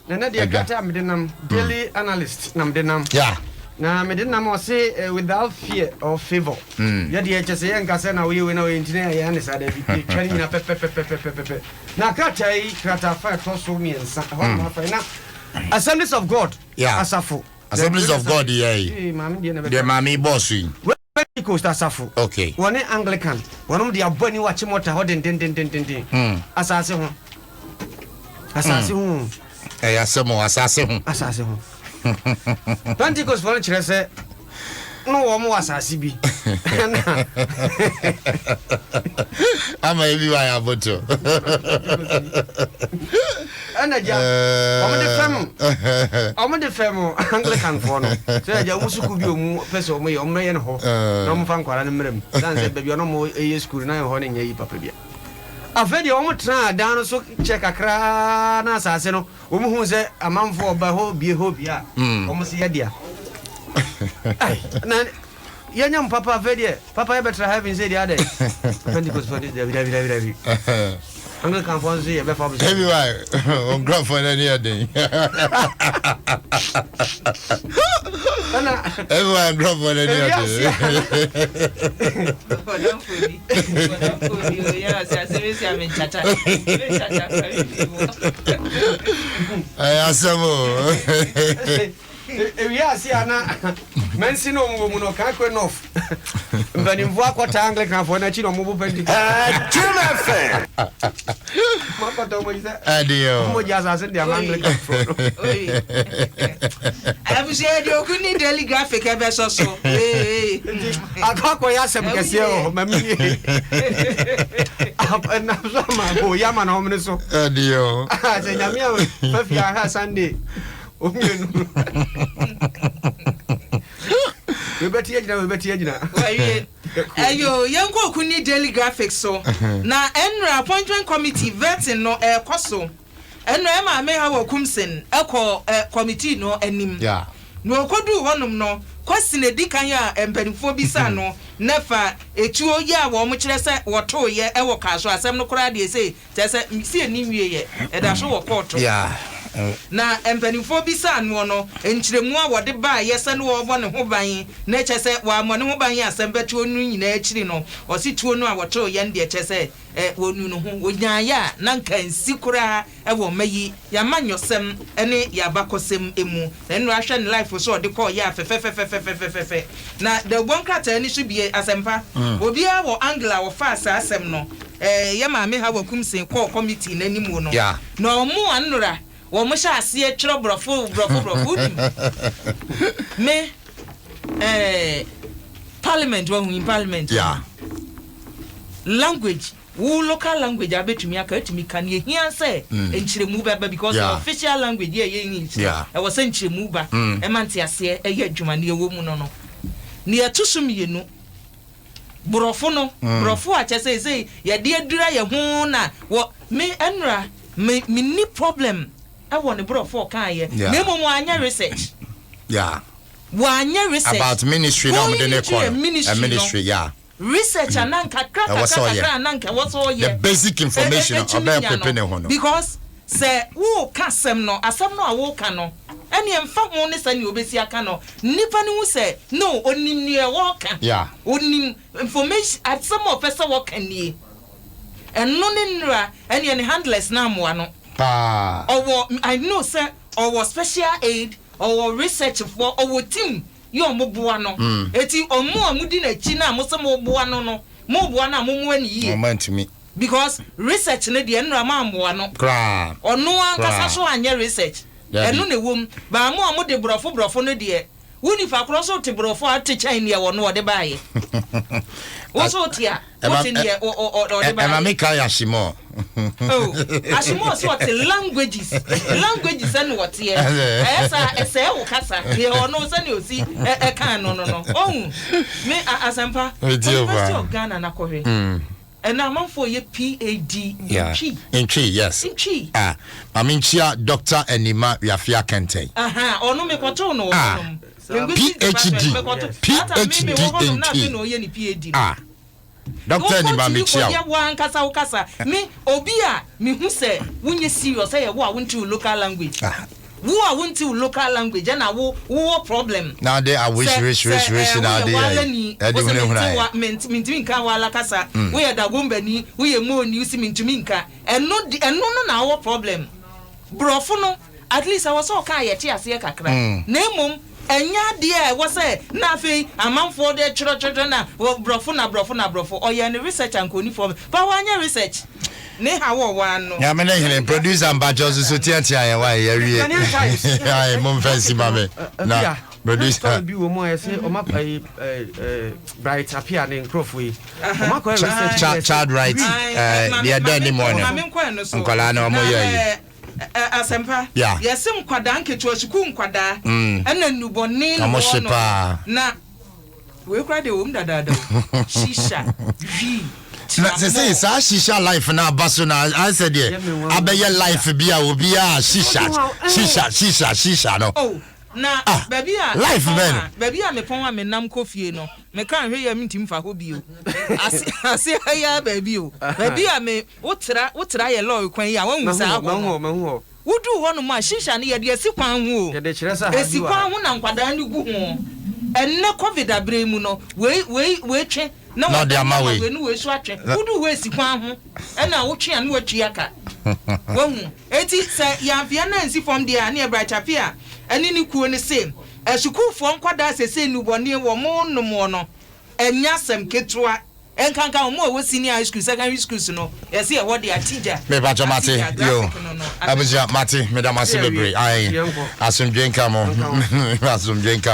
na dia kata medenam daily analyst na medenam yeah na medenam o say without fear or favor ya dia chese yan kasa na we na we intine ya ne sada bi twani na pepe na kata yi kata fa to so miensa ho ma fa na Assemblies of God asafo Assemblies of God the mami boss Pentecost asafo okay one Anglican one dia bani wa chimota ho den asase ho asase ho Pentecost one chere se no wo mo asase bi ama ebi wa ya boto ana ja omo de fem Anglican for no so ja musuku bi omu pese omo ye omo ye no ho na omo fa nkwara ne mrem dan se baby ono mo eye school na ye ho ne nya yi papa bia afedi omo tra dan no so check akra na asase no omo hu se amanfo oba ho bia omo se yadia ai na yanyam papa afedi papa ye betra heaven say the other Pentecost for this David Anglican for say e be for everywhere on graph for any day everyone graph for any day we are see ana mensi no mo no ka ko enough mbani mvu akota Anglican for na chi no mo bu Pentecost Jim ma to mo isa adio mo jaza se dia Anglican for am say do kuni daily graphic e be so akako ya sem kese o mami na so ma bo ya ma na omne so adio se nyamia fa fi ha Sunday we beti agina ayo yanko kuni daily graphics so na enra appointment committee vetting no koso enra ma me ha wakumsen committee no anim no kodu honum no question edikan ya empanifo bisa no nefa etuo ya wo mo kire se woto ye ewo kaso asem no kora de se tese si enimwie ye eda so wo court na empanifo bisa no no enchiremu a wode ba yese no wo ne ho ban na chese wa mo ne ho ban asem betuo nu nyina achiri no o si tuo no a woto ye nde chese wonu no ho wonyaya na nka nsi kura ewo mayi ya manyosem ene ya bakosem emu enu ahwe ne life so de call ya fe na the bonkrata ni so bie asempa obi a wo angla wo fa asem no ya ma me ha wakumsen call committee na nimu no na omu anura wo mo sha ase twero brofo me parliament wo in parliament language wo local language abetumi aka etumi kan ye hia say enchiremu ba because official language ye English e was enchiremu ba e mante ase e ye adwuma ne wo mu no ne atusum yenu brofo a chese say ye de adura ye ho na wo me enra me ni problem I want to bro for kan ye me mo anya research wanya research about ministry no de ne call ministry research ananka kaka ananka what's all ye the basic information about prepare ne ho no because say wo kasem no asem no a wo ka no ene emfa ho ne sani obesi aka no nipa ne hu say no onim ne e wo ka onim information at some of person wo kan nie eno ne nra ene ne handless na mo no I know sir or special aid or research for our team you moboa no eti omo amudi na chi na mo se moboa no mo boa na mo mu ani yi moment me because research ne de enra ma moa no kra ono ankasa so anya research eno ne wom ba mo amode brofo no de woni fa kroso te brofo ate chan ne wo no de baaye wo so tia wo te ne o de baaye make ya shimo ashimo so what languages and what here esa wo kasa ye ono se ne osi kan no me asempa University of Ghana na kohwe and I'm for your PAD in Chi yes I mean chia Dr. Enima Yafia Kente ono me kwato no PhD in Doctor ni ba me chia ya wan kasa me obi a me hu say wunye serious say wo a wunti local language wo a wunti local language na wo problem now they I wish now they mintimi nka wala kasa wo ya dagomba ni wo ye mo ni usi mintimi nka eno na wo problem brofo no at least I was so kan yeti ase kakra na emom enya de wo say na afei amanfo de chiro na brofo oya ne research ankoni for ba wanya research ne ha wo wan no ya me na hine producer amba just so tiatia ya wa ya wie ai mom fancy ba me na producer bi wo mo ese o ma bright appear ne crofo yi o ma ko research child right they are done in morning nkola na mo ya asempa yesim kwada nketu asuku nkwada ena nuboni no na we kwade wo mdadada shisha na say shisha life na baso na I said there abeye life bia obi a shisha no na baby a life man baby a me pon a me nam kofie no me kan hwe ya mintim fa ho bio ase ya baby o baby a me wotra ye law kwan ya wanwu sa ho wudu ho no ma shisha ne ye de esikwan ho o ye de kire sa ha esikwan ho na nkwada ni gu ho enne covid abre mu no we twe na no de amawe we nu we so atwe wudu ho esikwan ho na wo twe na watwi aka wanwu eti se ya via na nsi from there na e bright appear ani ni kuo ne same esukufo nkwada sese nubone wo mo no no enya sem ketua enkanka mo wo senior high school secondary schools no yesi e wo de atija me ba jo mate yo abuzia mate me da mase bebre ai asumdwenka mo asumdwenka